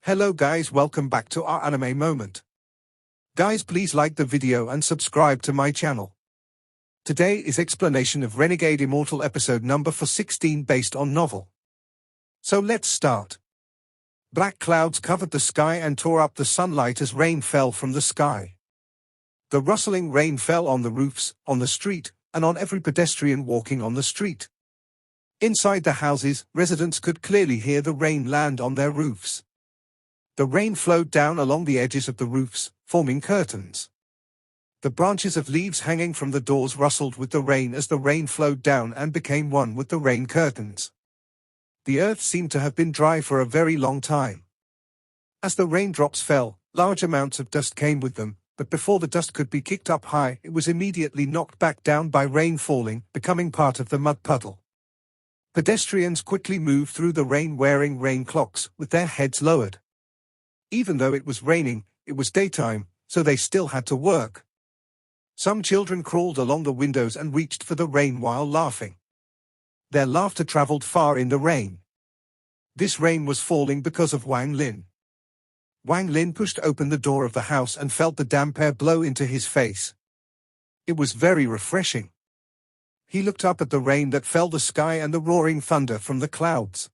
Hello guys, welcome back to our anime moment. Guys, please like the video and subscribe to my channel. Today is explanation of Renegade Immortal episode number 416 based on novel. So let's start. Black clouds covered the sky and tore up the sunlight as rain fell from the sky. The rustling rain fell on the roofs, on the street, and on every pedestrian walking on the street. Inside the houses, residents could clearly hear the rain land on their roofs. The rain flowed down along the edges of the roofs, forming curtains. The branches of leaves hanging from the doors rustled with the rain as the rain flowed down and became one with the rain curtains. The earth seemed to have been dry for a very long time. As the raindrops fell, large amounts of dust came with them, but before the dust could be kicked up high, it was immediately knocked back down by rain falling, becoming part of the mud puddle. Pedestrians quickly moved through the rain wearing rain cloaks, with their heads lowered. Even though it was raining, it was daytime, so they still had to work. Some children crawled along the windows and reached for the rain while laughing. Their laughter traveled far in the rain. This rain was falling because of Wang Lin. Wang Lin pushed open the door of the house and felt the damp air blow into his face. It was very refreshing. He looked up at the rain that fell the sky and the roaring thunder from the clouds.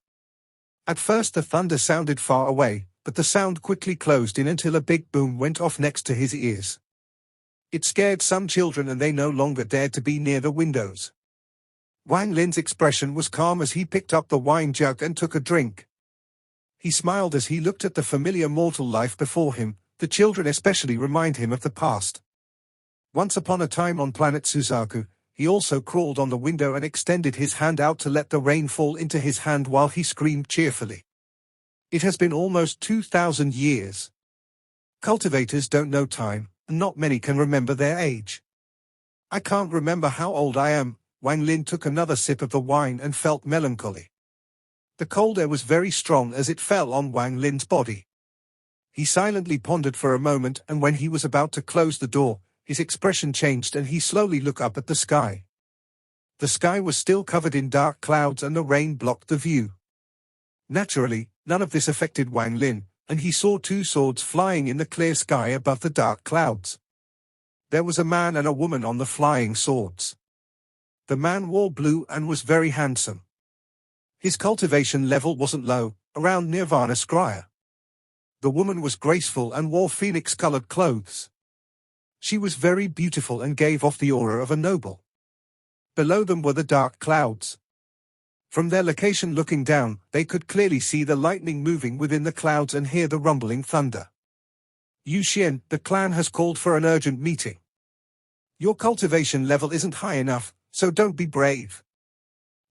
At first the thunder sounded far away, but the sound quickly closed in until a big boom went off next to his ears. It scared some children and they no longer dared to be near the windows. Wang Lin's expression was calm as he picked up the wine jug and took a drink. He smiled as he looked at the familiar mortal life before him. The children especially remind him of the past. Once upon a time on planet Suzaku, he also crawled on the window and extended his hand out to let the rain fall into his hand while he screamed cheerfully. It has been almost 2,000 years. Cultivators don't know time, and not many can remember their age. I can't remember how old I am. Wang Lin took another sip of the wine and felt melancholy. The cold air was very strong as it fell on Wang Lin's body. He silently pondered for a moment, and when he was about to close the door, his expression changed and he slowly looked up at the sky. The sky was still covered in dark clouds and the rain blocked the view. Naturally, none of this affected Wang Lin, and he saw two swords flying in the clear sky above the dark clouds. There was a man and a woman on the flying swords. The man wore blue and was very handsome. His cultivation level wasn't low, around Nirvana Scryer. The woman was graceful and wore phoenix-colored clothes. She was very beautiful and gave off the aura of a noble. Below them were the dark clouds. From their location looking down, they could clearly see the lightning moving within the clouds and hear the rumbling thunder. Yu Xian, the clan has called for an urgent meeting. Your cultivation level isn't high enough, so don't be brave.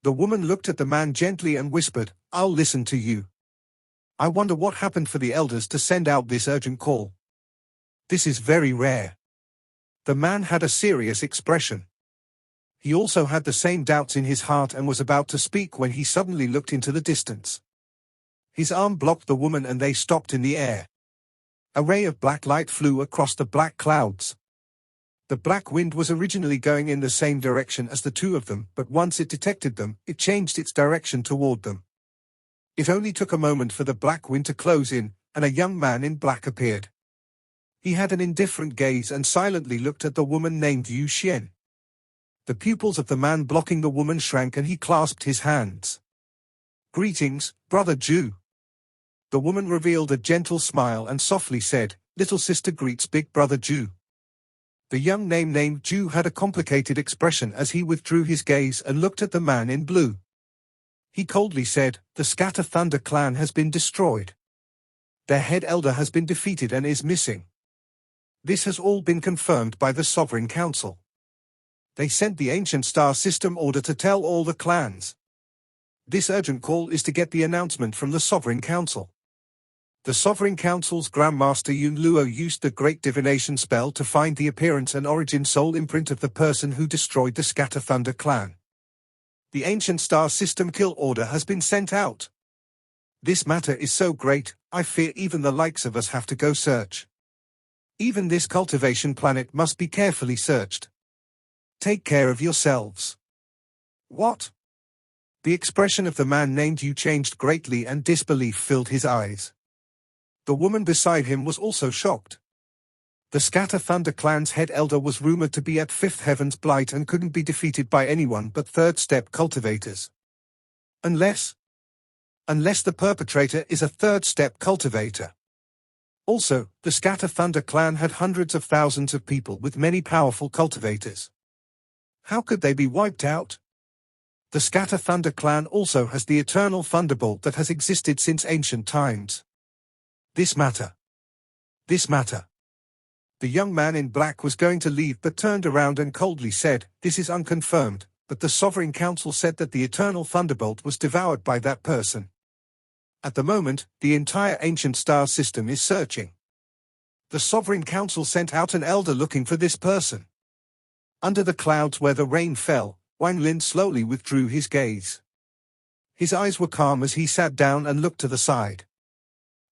The woman looked at the man gently and whispered, I'll listen to you. I wonder what happened for the elders to send out this urgent call. This is very rare. The man had a serious expression. He also had the same doubts in his heart and was about to speak when he suddenly looked into the distance. His arm blocked the woman and they stopped in the air. A ray of black light flew across the black clouds. The black wind was originally going in the same direction as the two of them, but once it detected them, it changed its direction toward them. It only took a moment for the black wind to close in, and a young man in black appeared. He had an indifferent gaze and silently looked at the woman named Yu Xian. The pupils of the man blocking the woman shrank and he clasped his hands. Greetings, Brother Ju. The woman revealed a gentle smile and softly said, Little sister greets Big Brother Ju. The young name named Ju had a complicated expression as he withdrew his gaze and looked at the man in blue. He coldly said, The Scatter Thunder clan has been destroyed. Their head elder has been defeated and is missing. This has all been confirmed by the Sovereign Council. They sent the ancient star system order to tell all the clans. This urgent call is to get the announcement from the Sovereign Council. The Sovereign Council's Grandmaster Yun Luo used the Great Divination spell to find the appearance and origin soul imprint of the person who destroyed the Scatter Thunder clan. The ancient star system kill order has been sent out. This matter is so great, I fear even the likes of us have to go search. Even this cultivation planet must be carefully searched. Take care of yourselves. What? The expression of the man named Yu changed greatly and disbelief filled his eyes. The woman beside him was also shocked. The Scatter Thunder clan's head elder was rumored to be at Fifth Heaven's blight and couldn't be defeated by anyone but third-step cultivators. Unless the perpetrator is a third-step cultivator. Also, the Scatter Thunder clan had hundreds of thousands of people with many powerful cultivators. How could they be wiped out? The Scatter Thunder clan also has the eternal thunderbolt that has existed since ancient times. This matter. The young man in black was going to leave but turned around and coldly said, "This is unconfirmed, but the Sovereign Council said that the eternal thunderbolt was devoured by that person. At the moment, the entire ancient star system is searching. The Sovereign Council sent out an elder looking for this person." Under the clouds where the rain fell, Wang Lin slowly withdrew his gaze. His eyes were calm as he sat down and looked to the side.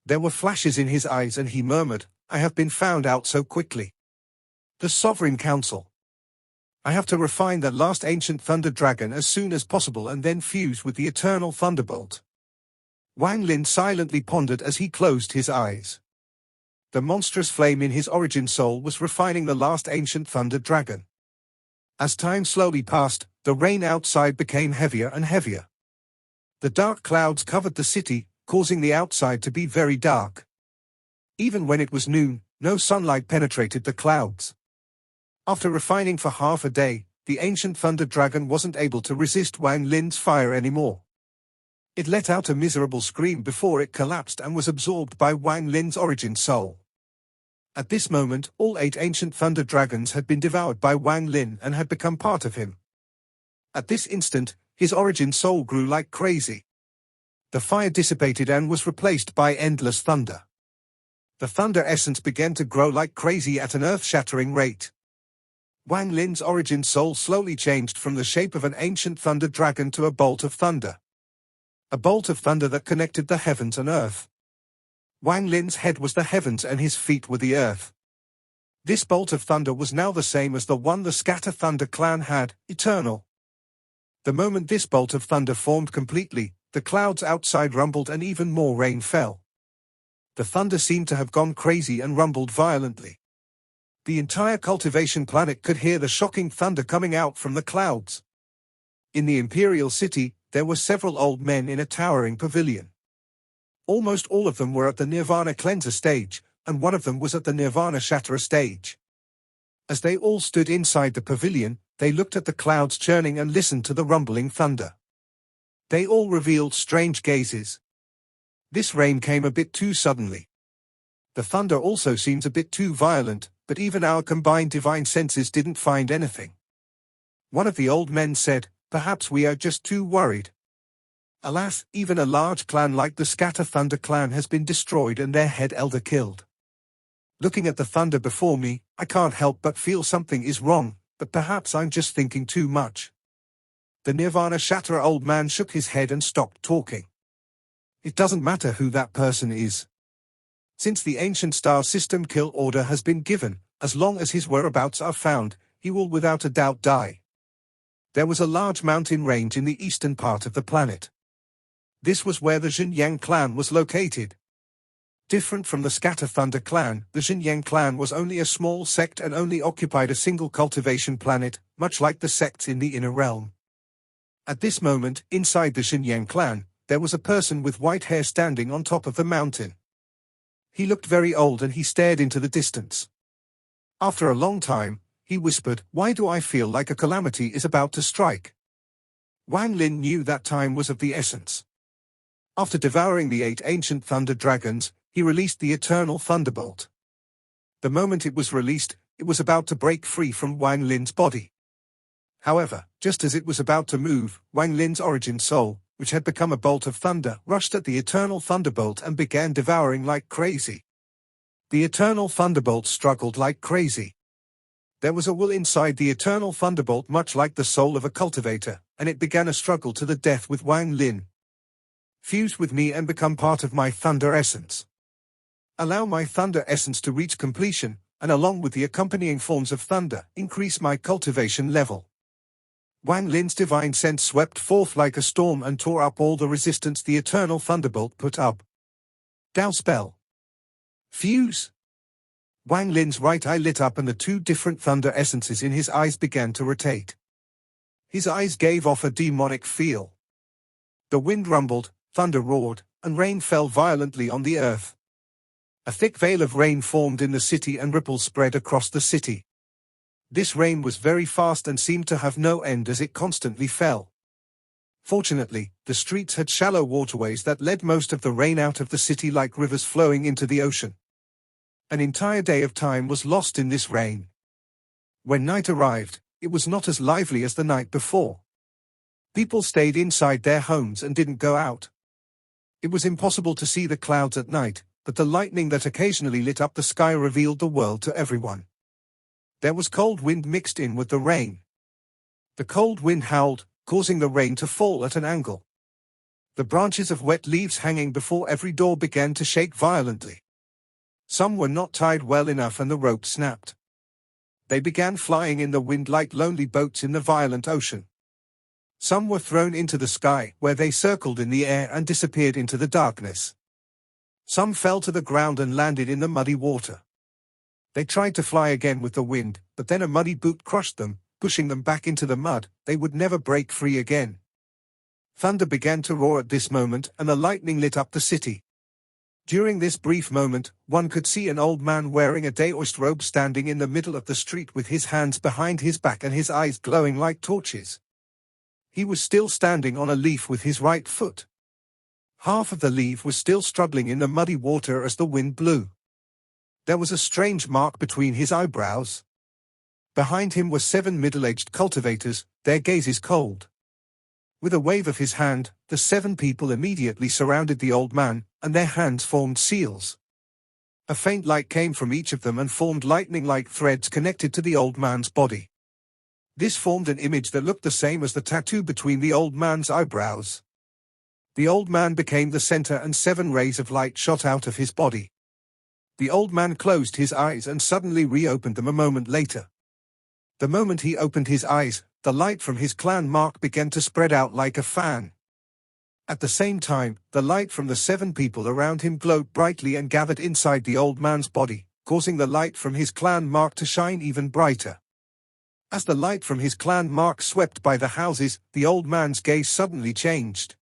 There were flashes in his eyes and he murmured, "I have been found out so quickly. The Sovereign Council. I have to refine that last ancient thunder dragon as soon as possible and then fuse with the eternal thunderbolt." Wang Lin silently pondered as he closed his eyes. The monstrous flame in his origin soul was refining the last ancient thunder dragon. As time slowly passed, the rain outside became heavier and heavier. The dark clouds covered the city, causing the outside to be very dark. Even when it was noon, no sunlight penetrated the clouds. After refining for half a day, the ancient thunder dragon wasn't able to resist Wang Lin's fire anymore. It let out a miserable scream before it collapsed and was absorbed by Wang Lin's origin soul. At this moment, all 8 ancient thunder dragons had been devoured by Wang Lin and had become part of him. At this instant, his origin soul grew like crazy. The fire dissipated and was replaced by endless thunder. The thunder essence began to grow like crazy at an earth-shattering rate. Wang Lin's origin soul slowly changed from the shape of an ancient thunder dragon to a bolt of thunder. A bolt of thunder that connected the heavens and earth. Wang Lin's head was the heavens and his feet were the earth. This bolt of thunder was now the same as the one the Scatter Thunder clan had, eternal. The moment this bolt of thunder formed completely, the clouds outside rumbled and even more rain fell. The thunder seemed to have gone crazy and rumbled violently. The entire cultivation planet could hear the shocking thunder coming out from the clouds. In the Imperial City, there were several old men in a towering pavilion. Almost all of them were at the Nirvana Cleanser stage, and one of them was at the Nirvana Shatterer stage. As they all stood inside the pavilion, they looked at the clouds churning and listened to the rumbling thunder. They all revealed strange gazes. This rain came a bit too suddenly. The thunder also seems a bit too violent, but even our combined divine senses didn't find anything. One of the old men said, "Perhaps we are just too worried. Alas, even a large clan like the Scatter Thunder clan has been destroyed and their head elder killed. Looking at the thunder before me, I can't help but feel something is wrong, but perhaps I'm just thinking too much." The Nirvana Shatterer old man shook his head and stopped talking. It doesn't matter who that person is. Since the ancient star system kill order has been given, as long as his whereabouts are found, he will without a doubt die. There was a large mountain range in the eastern part of the planet. This was where the Xinjiang clan was located. Different from the Scatter Thunder clan, the Xinjiang clan was only a small sect and only occupied a single cultivation planet, much like the sects in the Inner Realm. At this moment, inside the Xinjiang clan, there was a person with white hair standing on top of the mountain. He looked very old and he stared into the distance. After a long time, he whispered, "Why do I feel like a calamity is about to strike?" Wang Lin knew that time was of the essence. After devouring the 8 ancient thunder dragons, he released the eternal thunderbolt. The moment it was released, it was about to break free from Wang Lin's body. However, just as it was about to move, Wang Lin's origin soul, which had become a bolt of thunder, rushed at the eternal thunderbolt and began devouring like crazy. The eternal thunderbolt struggled like crazy. There was a will inside the eternal thunderbolt much like the soul of a cultivator, and it began a struggle to the death with Wang Lin. "Fuse with me and become part of my thunder essence. Allow my thunder essence to reach completion, and along with the accompanying forms of thunder, increase my cultivation level." Wang Lin's divine sense swept forth like a storm and tore up all the resistance the eternal thunderbolt put up. Dao spell. Fuse! Wang Lin's right eye lit up and the two different thunder essences in his eyes began to rotate. His eyes gave off a demonic feel. The wind rumbled, thunder roared, and rain fell violently on the earth. A thick veil of rain formed in the city and ripples spread across the city. This rain was very fast and seemed to have no end as it constantly fell. Fortunately, the streets had shallow waterways that led most of the rain out of the city like rivers flowing into the ocean. An entire day of time was lost in this rain. When night arrived, it was not as lively as the night before. People stayed inside their homes and didn't go out. It was impossible to see the clouds at night, but the lightning that occasionally lit up the sky revealed the world to everyone. There was cold wind mixed in with the rain. The cold wind howled, causing the rain to fall at an angle. The branches of wet leaves hanging before every door began to shake violently. Some were not tied well enough and the rope snapped. They began flying in the wind like lonely boats in the violent ocean. Some were thrown into the sky, where they circled in the air and disappeared into the darkness. Some fell to the ground and landed in the muddy water. They tried to fly again with the wind, but then a muddy boot crushed them, pushing them back into the mud. They would never break free again. Thunder began to roar at this moment, and the lightning lit up the city. During this brief moment, one could see an old man wearing a Daoist robe standing in the middle of the street with his hands behind his back and his eyes glowing like torches. He was still standing on a leaf with his right foot. Half of the leaf was still struggling in the muddy water as the wind blew. There was a strange mark between his eyebrows. Behind him were 7 middle-aged cultivators, their gazes cold. With a wave of his hand, the 7 people immediately surrounded the old man, and their hands formed seals. A faint light came from each of them and formed lightning-like threads connected to the old man's body. This formed an image that looked the same as the tattoo between the old man's eyebrows. The old man became the center and 7 rays of light shot out of his body. The old man closed his eyes and suddenly reopened them a moment later. The moment he opened his eyes, the light from his clan mark began to spread out like a fan. At the same time, the light from the 7 people around him glowed brightly and gathered inside the old man's body, causing the light from his clan mark to shine even brighter. As the light from his clan mark swept by the houses, the old man's gaze suddenly changed.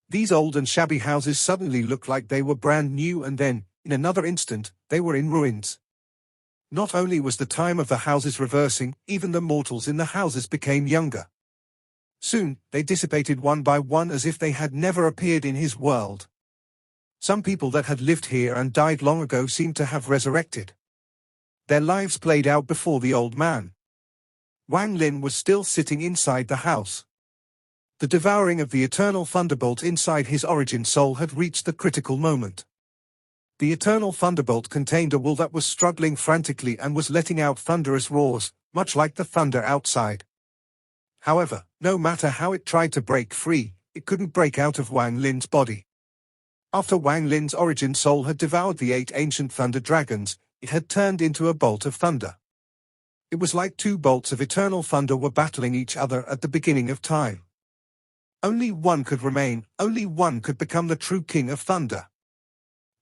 These old and shabby houses suddenly looked like they were brand new, and then, in another instant, they were in ruins. Not only was the time of the houses reversing, even the mortals in the houses became younger. Soon, they dissipated one by one as if they had never appeared in his world. Some people that had lived here and died long ago seemed to have resurrected. Their lives played out before the old man. Wang Lin was still sitting inside the house. The devouring of the eternal thunderbolt inside his origin soul had reached the critical moment. The eternal thunderbolt contained a will that was struggling frantically and was letting out thunderous roars, much like the thunder outside. However, no matter how it tried to break free, it couldn't break out of Wang Lin's body. After Wang Lin's origin soul had devoured the 8 ancient thunder dragons, it had turned into a bolt of thunder. It was like 2 bolts of eternal thunder were battling each other at the beginning of time. Only one could remain, only one could become the true king of thunder.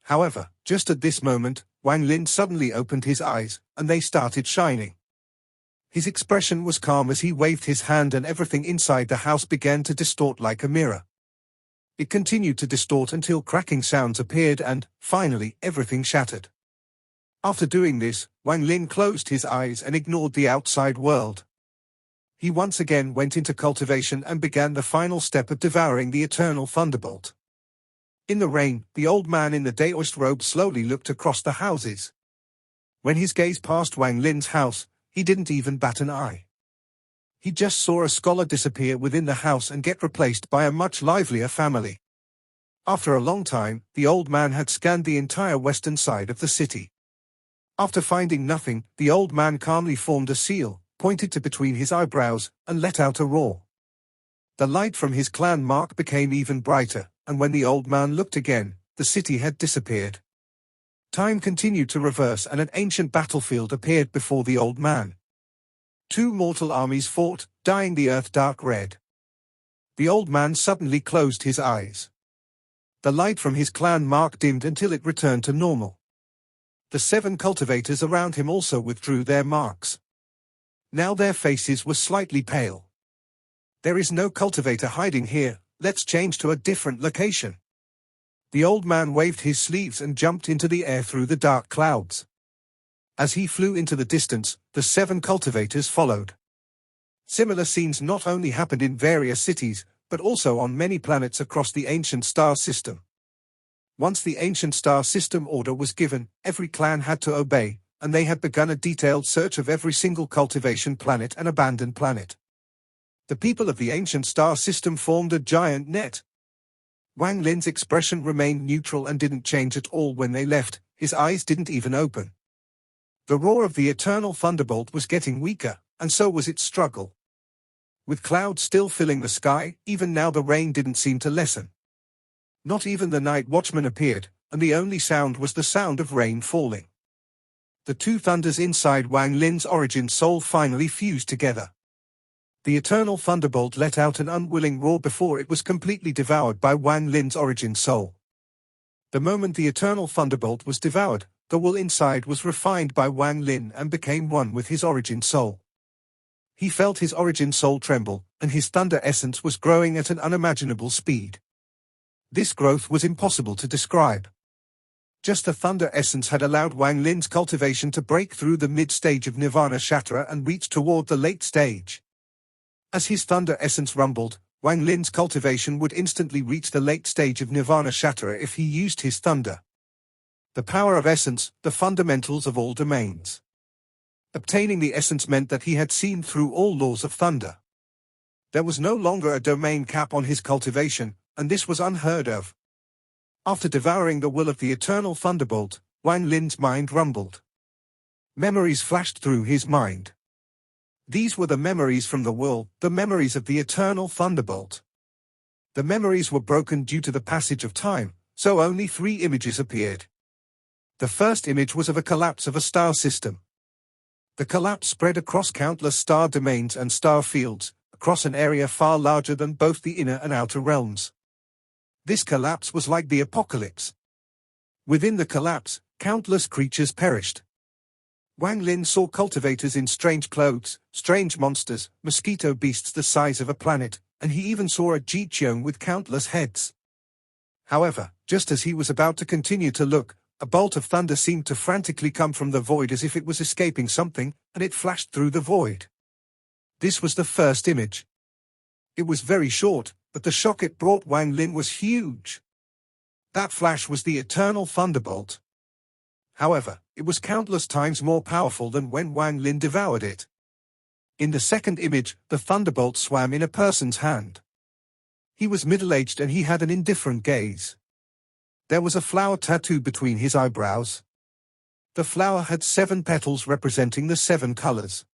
However, just at this moment, Wang Lin suddenly opened his eyes, and they started shining. His expression was calm as he waved his hand, and everything inside the house began to distort like a mirror. It continued to distort until cracking sounds appeared and, finally, everything shattered. After doing this, Wang Lin closed his eyes and ignored the outside world. He once again went into cultivation and began the final step of devouring the eternal thunderbolt. In the rain, the old man in the Daoist robe slowly looked across the houses. When his gaze passed Wang Lin's house, he didn't even bat an eye. He just saw a scholar disappear within the house and get replaced by a much livelier family. After a long time, the old man had scanned the entire western side of the city. After finding nothing, the old man calmly formed a seal, pointed to between his eyebrows, and let out a roar. The light from his clan mark became even brighter, and when the old man looked again, the city had disappeared. Time continued to reverse and an ancient battlefield appeared before the old man. 2 mortal armies fought, dyeing the earth dark red. The old man suddenly closed his eyes. The light from his clan mark dimmed until it returned to normal. The 7 cultivators around him also withdrew their marks. Now their faces were slightly pale. There is no cultivator hiding here, let's change to a different location. The old man waved his sleeves and jumped into the air through the dark clouds. As he flew into the distance, the 7 cultivators followed. Similar scenes not only happened in various cities, but also on many planets across the ancient star system. Once the ancient star system order was given, every clan had to obey, and they had begun a detailed search of every single cultivation planet and abandoned planet. The people of the ancient star system formed a giant net. Wang Lin's expression remained neutral and didn't change at all when they left, his eyes didn't even open. The roar of the eternal thunderbolt was getting weaker, and so was its struggle. With clouds still filling the sky, even now the rain didn't seem to lessen. Not even the night watchman appeared, and the only sound was the sound of rain falling. The 2 thunders inside Wang Lin's origin soul finally fused together. The eternal thunderbolt let out an unwilling roar before it was completely devoured by Wang Lin's origin soul. The moment the eternal thunderbolt was devoured, the will inside was refined by Wang Lin and became one with his origin soul. He felt his origin soul tremble, and his thunder essence was growing at an unimaginable speed. This growth was impossible to describe. Just the thunder essence had allowed Wang Lin's cultivation to break through the mid-stage of Nirvana Shatra and reach toward the late stage. As his thunder essence rumbled, Wang Lin's cultivation would instantly reach the late stage of Nirvana Shatra if he used his thunder. The power of essence, the fundamentals of all domains. Obtaining the essence meant that he had seen through all laws of thunder. There was no longer a domain cap on his cultivation, and this was unheard of. After devouring the will of the eternal thunderbolt, Wang Lin's mind rumbled. Memories flashed through his mind. These were the memories from the will, the memories of the eternal thunderbolt. The memories were broken due to the passage of time, so only 3 images appeared. The first image was of a collapse of a star system. The collapse spread across countless star domains and star fields, across an area far larger than both the inner and outer realms. This collapse was like the apocalypse. Within the collapse, countless creatures perished. Wang Lin saw cultivators in strange clothes, strange monsters, mosquito beasts the size of a planet, and he even saw a Jiqiong with countless heads. However, just as he was about to continue to look, a bolt of thunder seemed to frantically come from the void as if it was escaping something, and it flashed through the void. This was the first image. It was very short, but the shock it brought Wang Lin was huge. That flash was the eternal thunderbolt. However, it was countless times more powerful than when Wang Lin devoured it. In the second image, the thunderbolt swam in a person's hand. He was middle-aged and he had an indifferent gaze. There was a flower tattoo between his eyebrows. The flower had 7 petals representing the 7 colors.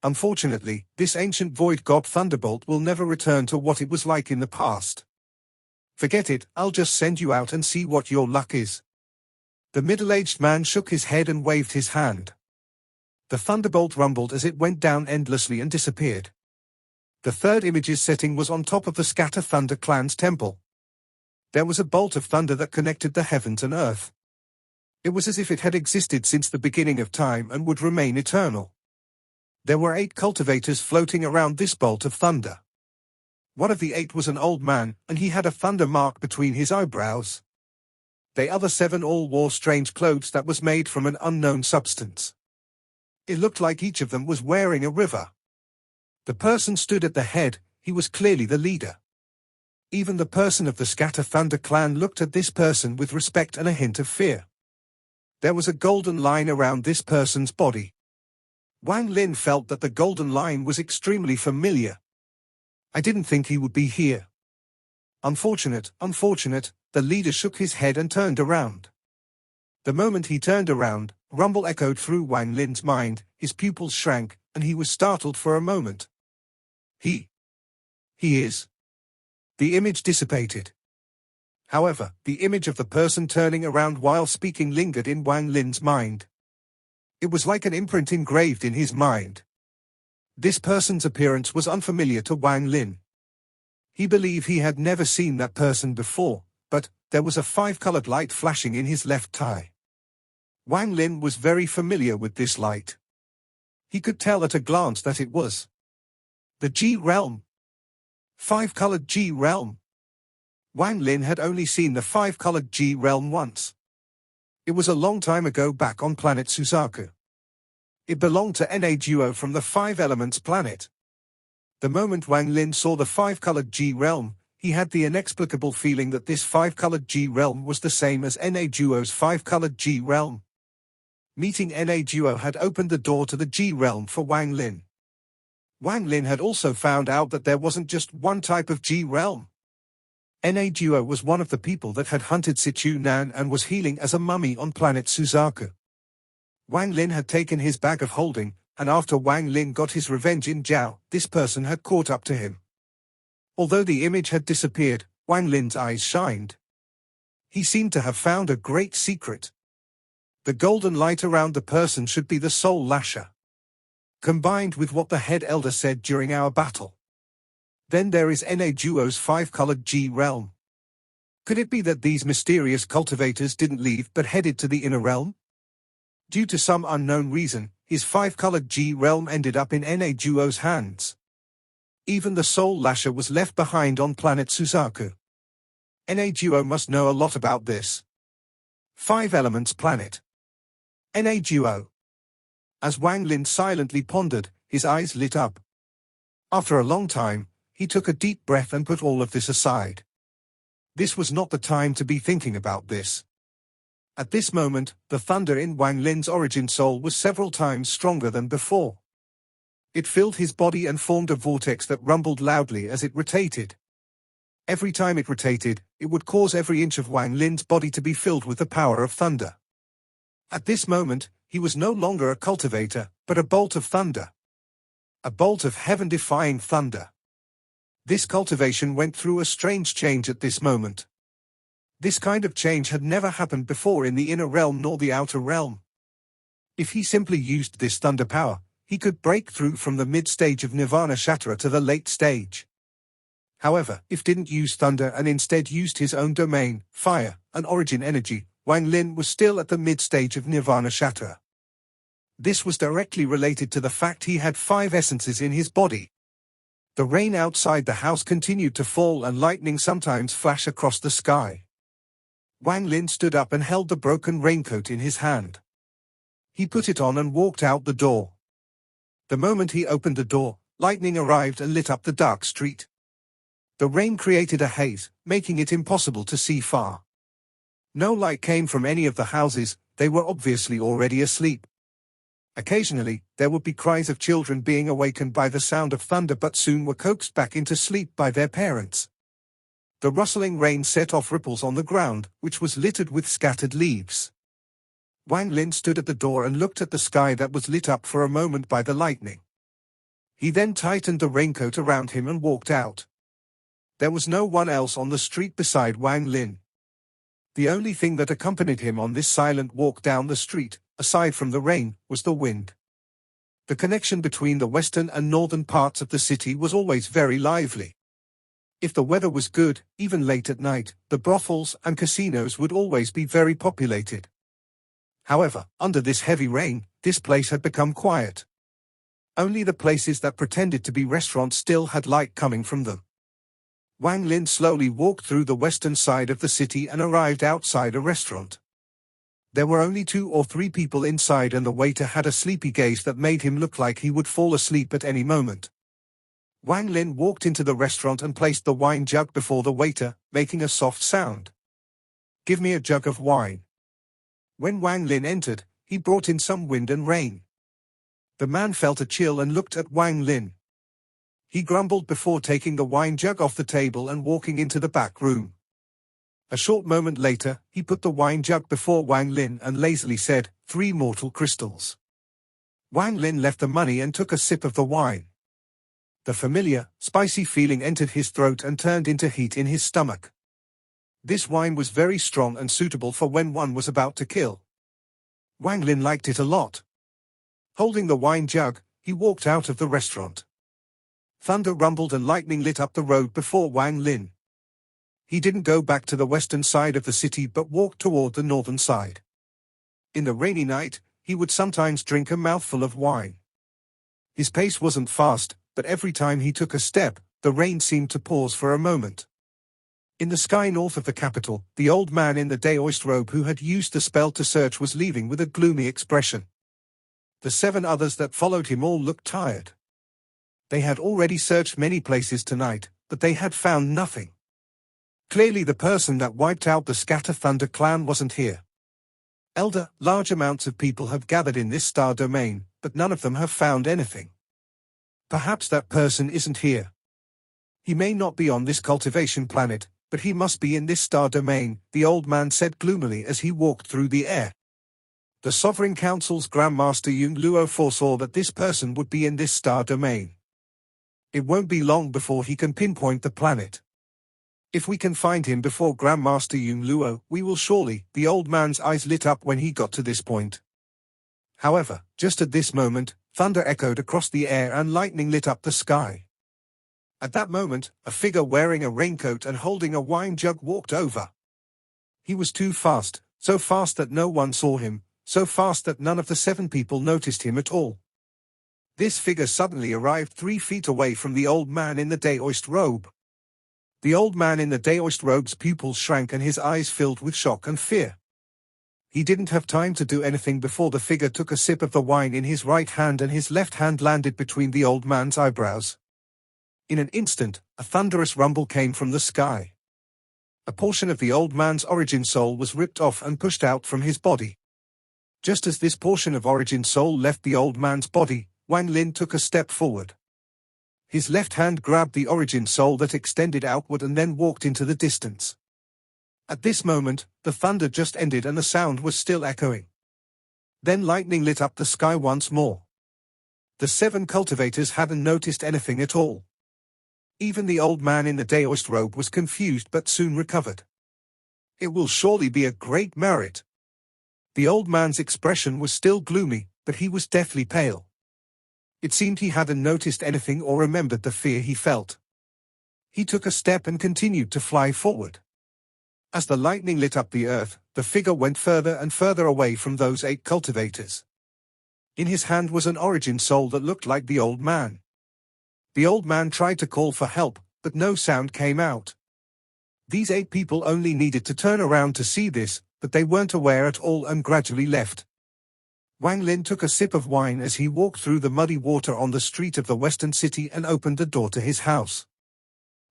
Unfortunately, this ancient void god thunderbolt will never return to what it was like in the past. Forget it, I'll just send you out and see what your luck is. The middle-aged man shook his head and waved his hand. The thunderbolt rumbled as it went down endlessly and disappeared. The third image's setting was on top of the Scatter Thunder clan's temple. There was a bolt of thunder that connected the heavens and earth. It was as if it had existed since the beginning of time and would remain eternal. There were 8 cultivators floating around this bolt of thunder. One of the 8 was an old man, and he had a thunder mark between his eyebrows. The other 7 all wore strange clothes that was made from an unknown substance. It looked like each of them was wearing a river. The person stood at the head, he was clearly the leader. Even the person of the Scatter Thunder clan looked at this person with respect and a hint of fear. There was a golden line around this person's body. Wang Lin felt that the golden line was extremely familiar. I didn't think he would be here. Unfortunate, the leader shook his head and turned around. The moment he turned around, rumble echoed through Wang Lin's mind, his pupils shrank, and he was startled for a moment. He is. The image dissipated. However, the image of the person turning around while speaking lingered in Wang Lin's mind. It was like an imprint engraved in his mind. This person's appearance was unfamiliar to Wang Lin. He believed he had never seen that person before, but there was a 5-colored light flashing in his left eye. Wang Lin was very familiar with this light. He could tell at a glance that it was the G realm. Five-colored G realm. Wang Lin had only seen the five-colored G realm once. It was a long time ago back on planet Suzaku. It belonged to Na Duo from the Five Elements planet. The moment Wang Lin saw the five-colored G realm, he had the inexplicable feeling that this five-colored G realm was the same as Na Duo's five-colored G realm. Meeting Na Duo had opened the door to the G realm for Wang Lin. Wang Lin had also found out that there wasn't just one type of G realm. Na Duo was one of the people that had hunted Sichu Nan and was healing as a mummy on planet Suzaku. Wang Lin had taken his bag of holding, and after Wang Lin got his revenge in Jiao, this person had caught up to him. Although the image had disappeared, Wang Lin's eyes shined. He seemed to have found a great secret. The golden light around the person should be the soul lasher, combined with what the head elder said during our battle. Then there is Na Duo's five-colored G realm. Could it be that these mysterious cultivators didn't leave but headed to the inner realm? Due to some unknown reason, his five-colored G realm ended up in Na Duo's hands. Even the soul lasher was left behind on planet Suzaku. Na Duo must know a lot about this. Five Elements planet. Na Duo. As Wang Lin silently pondered, his eyes lit up. After a long time, he took a deep breath and put all of this aside. This was not the time to be thinking about this. At this moment, the thunder in Wang Lin's origin soul was several times stronger than before. It filled his body and formed a vortex that rumbled loudly as it rotated. Every time it rotated, it would cause every inch of Wang Lin's body to be filled with the power of thunder. At this moment, he was no longer a cultivator, but a bolt of thunder. A bolt of heaven-defying thunder. This cultivation went through a strange change at this moment. This kind of change had never happened before in the inner realm nor the outer realm. If he simply used this thunder power, he could break through from the mid-stage of Nirvana Shatra to the late stage. However, if didn't use thunder and instead used his own domain, fire, and origin energy, Wang Lin was still at the mid-stage of Nirvana Shatra. This was directly related to the fact he had five essences in his body. The rain outside the house continued to fall and lightning sometimes flash across the sky. Wang Lin stood up and held the broken raincoat in his hand. He put it on and walked out the door. The moment he opened the door, lightning arrived and lit up the dark street. The rain created a haze, making it impossible to see far. No light came from any of the houses, they were obviously already asleep. Occasionally, there would be cries of children being awakened by the sound of thunder but soon were coaxed back into sleep by their parents. The rustling rain set off ripples on the ground, which was littered with scattered leaves. Wang Lin stood at the door and looked at the sky that was lit up for a moment by the lightning. He then tightened the raincoat around him and walked out. There was no one else on the street beside Wang Lin. The only thing that accompanied him on this silent walk down the street, aside from the rain, was the wind. The connection between the western and northern parts of the city was always very lively. If the weather was good, even late at night, the brothels and casinos would always be very populated. However, under this heavy rain, this place had become quiet. Only the places that pretended to be restaurants still had light coming from them. Wang Lin slowly walked through the western side of the city and arrived outside a restaurant. There were only 2 or 3 people inside and the waiter had a sleepy gaze that made him look like he would fall asleep at any moment. Wang Lin walked into the restaurant and placed the wine jug before the waiter, making a soft sound. "Give me a jug of wine." When Wang Lin entered, he brought in some wind and rain. The man felt a chill and looked at Wang Lin. He grumbled before taking the wine jug off the table and walking into the back room. A short moment later, he put the wine jug before Wang Lin and lazily said, 3 mortal crystals. Wang Lin left the money and took a sip of the wine. The familiar, spicy feeling entered his throat and turned into heat in his stomach. This wine was very strong and suitable for when one was about to kill. Wang Lin liked it a lot. Holding the wine jug, he walked out of the restaurant. Thunder rumbled and lightning lit up the road before Wang Lin. He didn't go back to the western side of the city but walked toward the northern side. In the rainy night, he would sometimes drink a mouthful of wine. His pace wasn't fast, but every time he took a step, the rain seemed to pause for a moment. In the sky north of the capital, the old man in the daoist robe who had used the spell to search was leaving with a gloomy expression. The 7 others that followed him all looked tired. They had already searched many places tonight, but they had found nothing. Clearly the person that wiped out the Scatter Thunder clan wasn't here. Elder, large amounts of people have gathered in this star domain, but none of them have found anything. Perhaps that person isn't here. He may not be on this cultivation planet, but he must be in this star domain, the old man said gloomily as he walked through the air. The Sovereign Council's Grandmaster Yung Luo foresaw that this person would be in this star domain. It won't be long before he can pinpoint the planet. If we can find him before Grandmaster Yung Luo, we will surely. The old man's eyes lit up when he got to this point. However, just at this moment, thunder echoed across the air and lightning lit up the sky. At that moment, a figure wearing a raincoat and holding a wine jug walked over. He was too fast, so fast that no one saw him, so fast that none of the 7 people noticed him at all. This figure suddenly arrived 3 feet away from the old man in the daoist robe. The old man in the daoist robe's pupils shrank and his eyes filled with shock and fear. He didn't have time to do anything before the figure took a sip of the wine in his right hand and his left hand landed between the old man's eyebrows. In an instant, a thunderous rumble came from the sky. A portion of the old man's origin soul was ripped off and pushed out from his body. Just as this portion of origin soul left the old man's body, Wang Lin took a step forward. His left hand grabbed the origin soul that extended outward and then walked into the distance. At this moment, the thunder just ended and the sound was still echoing. Then lightning lit up the sky once more. The 7 cultivators hadn't noticed anything at all. Even the old man in the daoist robe was confused but soon recovered. It will surely be a great merit. The old man's expression was still gloomy, but he was deathly pale. It seemed he hadn't noticed anything or remembered the fear he felt. He took a step and continued to fly forward. As the lightning lit up the earth, the figure went further and further away from those 8 cultivators. In his hand was an origin soul that looked like the old man. The old man tried to call for help, but no sound came out. These 8 people only needed to turn around to see this, but they weren't aware at all and gradually left. Wang Lin took a sip of wine as he walked through the muddy water on the street of the western city and opened the door to his house.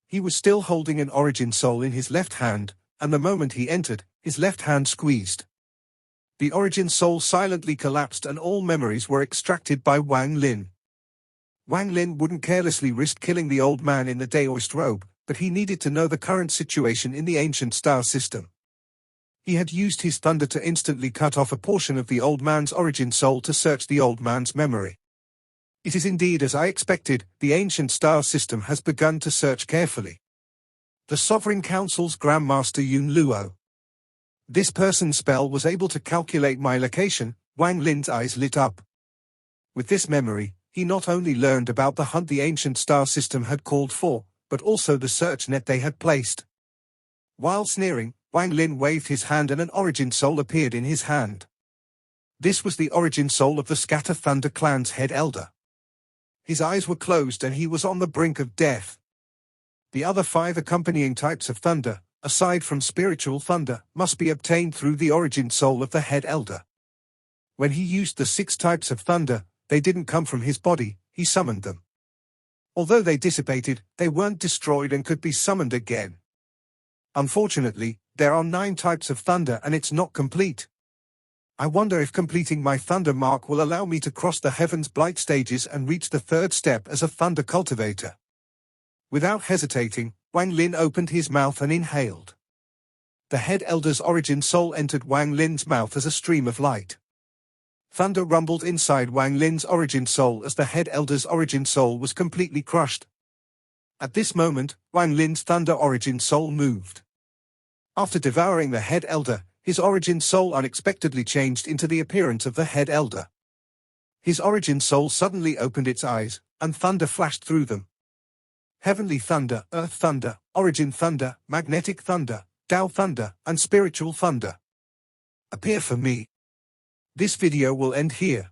He was still holding an origin soul in his left hand, and the moment he entered, his left hand squeezed. The origin soul silently collapsed and all memories were extracted by Wang Lin. Wang Lin wouldn't carelessly risk killing the old man in the daoist robe, but he needed to know the current situation in the ancient star system. He had used his thunder to instantly cut off a portion of the old man's origin soul to search the old man's memory. It is indeed as I expected, the ancient star system has begun to search carefully. The Sovereign Council's Grandmaster Yung Luo. This person's spell was able to calculate my location. Wang Lin's eyes lit up. With this memory, he not only learned about the hunt the ancient star system had called for, but also the search net they had placed. While sneering, Wang Lin waved his hand and an origin soul appeared in his hand. This was the origin soul of the Scatter Thunder clan's head elder. His eyes were closed and he was on the brink of death. The other 5 accompanying types of thunder, aside from spiritual thunder, must be obtained through the origin soul of the head elder. When he used the 6 types of thunder, they didn't come from his body, he summoned them. Although they dissipated, they weren't destroyed and could be summoned again. Unfortunately, there are 9 types of thunder and it's not complete. I wonder if completing my thunder mark will allow me to cross the Heaven's Blight stages and reach the 3rd step as a thunder cultivator. Without hesitating, Wang Lin opened his mouth and inhaled. The head elder's origin soul entered Wang Lin's mouth as a stream of light. Thunder rumbled inside Wang Lin's origin soul as the head elder's origin soul was completely crushed. At this moment, Wang Lin's thunder origin soul moved. After devouring the head elder, his origin soul unexpectedly changed into the appearance of the head elder. His origin soul suddenly opened its eyes, and thunder flashed through them. Heavenly thunder, earth thunder, origin thunder, magnetic thunder, Tao thunder, and spiritual thunder. Appear for me. This video will end here.